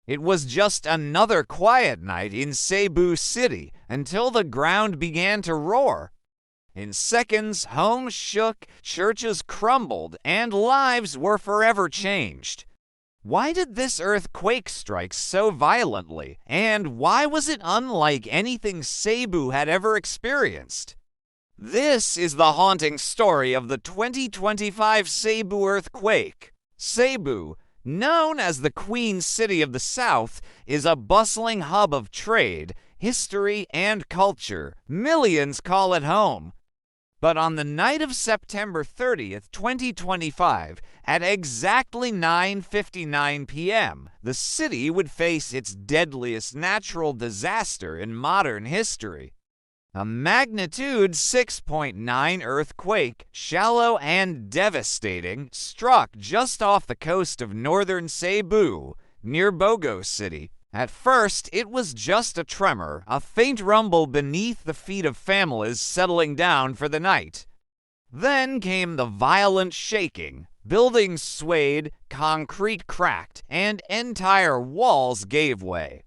It was just another quiet night in Cebu City until the ground began to roar. In seconds, homes shook, churches crumbled, and lives were forever changed. Why did this earthquake strike so violently, and why was it unlike anything Cebu had ever experienced? This is the haunting story of the 2025 Cebu earthquake. Cebu, known as the Queen City of the South, is a bustling hub of trade, history, and culture. Millions call it home. But on the night of September 30th, 2025, at exactly 9:59 p.m., the city would face its deadliest natural disaster in modern history. A magnitude 6.9 earthquake, shallow and devastating, struck just off the coast of northern Cebu, near Bogo City. At first, it was just a tremor, a faint rumble beneath the feet of families settling down for the night. Then came the violent shaking. Buildings swayed, concrete cracked, and entire walls gave way.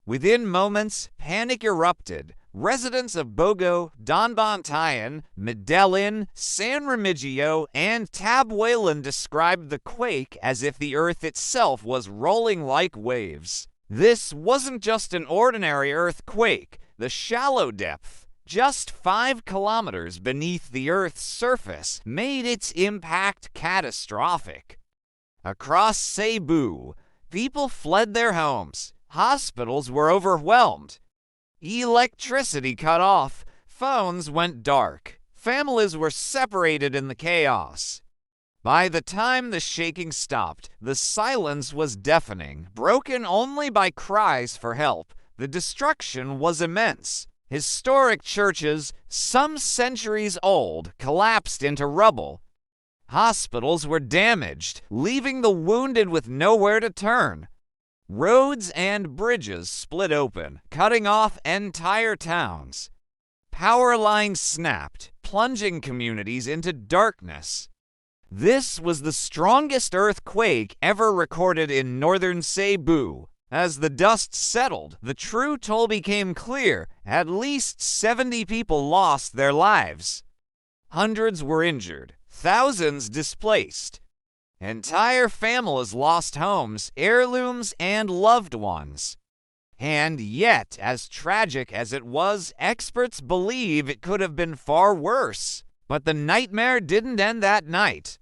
Within moments, panic erupted. Residents of Bogo, Donbantayan, Medellin, San Remigio, and Tabuelan described the quake as if the earth itself was rolling like waves. This wasn't just an ordinary earthquake. The shallow depth, just 5 kilometers beneath the Earth's surface, made its impact catastrophic. Across Cebu, people fled their homes. Hospitals were overwhelmed. Electricity cut off. Phones went dark. Families were separated in the chaos. By the time the shaking stopped, the silence was deafening, broken only by cries for help. The destruction was immense. Historic churches, some centuries old, collapsed into rubble. Hospitals were damaged, leaving the wounded with nowhere to turn. Roads and bridges split open, cutting off entire towns. Power lines snapped, plunging communities into darkness. This was the strongest earthquake ever recorded in northern Cebu. As the dust settled, the true toll became clear. At least 70 people lost their lives. Hundreds were injured, thousands displaced. Entire families lost homes, heirlooms, and loved ones. And yet, as tragic as it was, experts believe it could have been far worse. But the nightmare didn't end that night.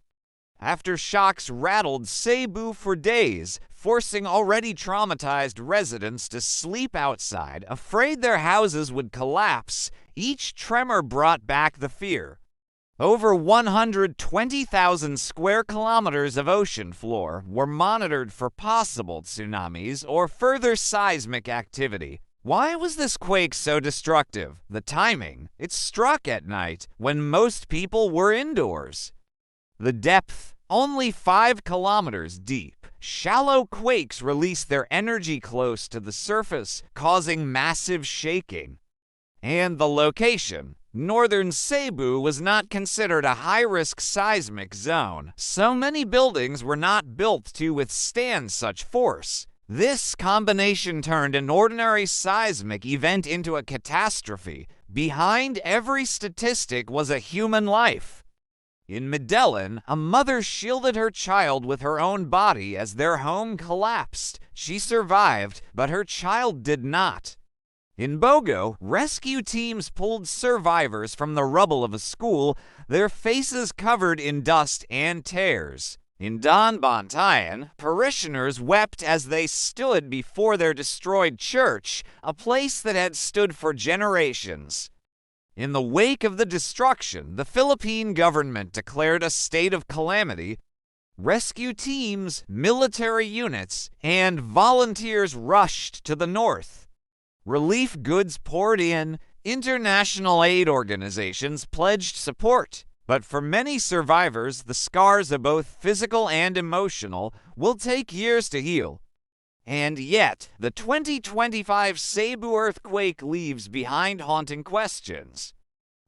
Aftershocks rattled Cebu for days, forcing already traumatized residents to sleep outside, afraid their houses would collapse. Each tremor brought back the fear. Over 120,000 square kilometers of ocean floor were monitored for possible tsunamis or further seismic activity. Why was this quake so destructive? The timing. It struck at night, when most people were indoors. The depth, only 5 kilometers deep. Shallow quakes release their energy close to the surface, causing massive shaking. And the location. Northern Cebu was not considered a high-risk seismic zone. So many buildings were not built to withstand such force. This combination turned an ordinary seismic event into a catastrophe. Behind every statistic was a human life. In Medellin, a mother shielded her child with her own body as their home collapsed. She survived, but her child did not. In Bogo, rescue teams pulled survivors from the rubble of a school, their faces covered in dust and tears. In Donbantayan, parishioners wept as they stood before their destroyed church, a place that had stood for generations. In the wake of the destruction, the Philippine government declared a state of calamity. Rescue teams, military units, and volunteers rushed to the north. Relief goods poured in. International aid organizations pledged support. But for many survivors, the scars of both physical and emotional will take years to heal. And yet, the 2025 Cebu earthquake leaves behind haunting questions.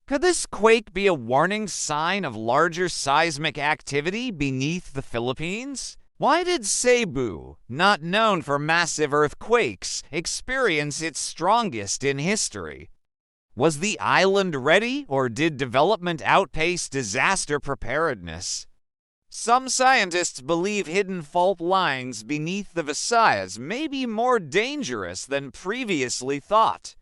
Could this quake be a warning sign of larger seismic activity beneath the Philippines? Why did Cebu, not known for massive earthquakes, experience its strongest in history? Was the island ready, or did development outpace disaster preparedness? Some scientists believe hidden fault lines beneath the Visayas may be more dangerous than previously thought.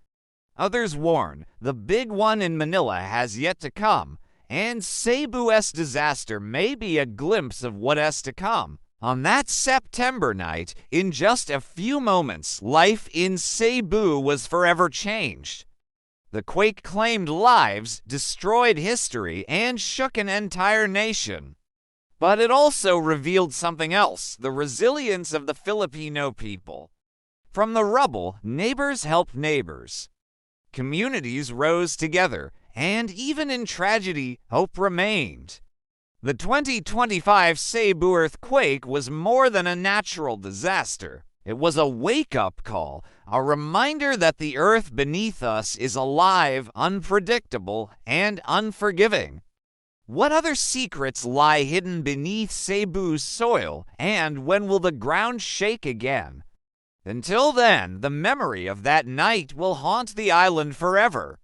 Others warn the big one in Manila has yet to come, and Cebu's disaster may be a glimpse of what is to come. On that September night, in just a few moments, life in Cebu was forever changed. The quake claimed lives, destroyed history, and shook an entire nation. But it also revealed something else: the resilience of the Filipino people. From the rubble, neighbors helped neighbors. Communities rose together, and even in tragedy, hope remained. The 2025 Cebu earthquake was more than a natural disaster. It was a wake-up call, a reminder that the earth beneath us is alive, unpredictable, and unforgiving. What other secrets lie hidden beneath Cebu's soil, and when will the ground shake again? Until then, the memory of that night will haunt the island forever.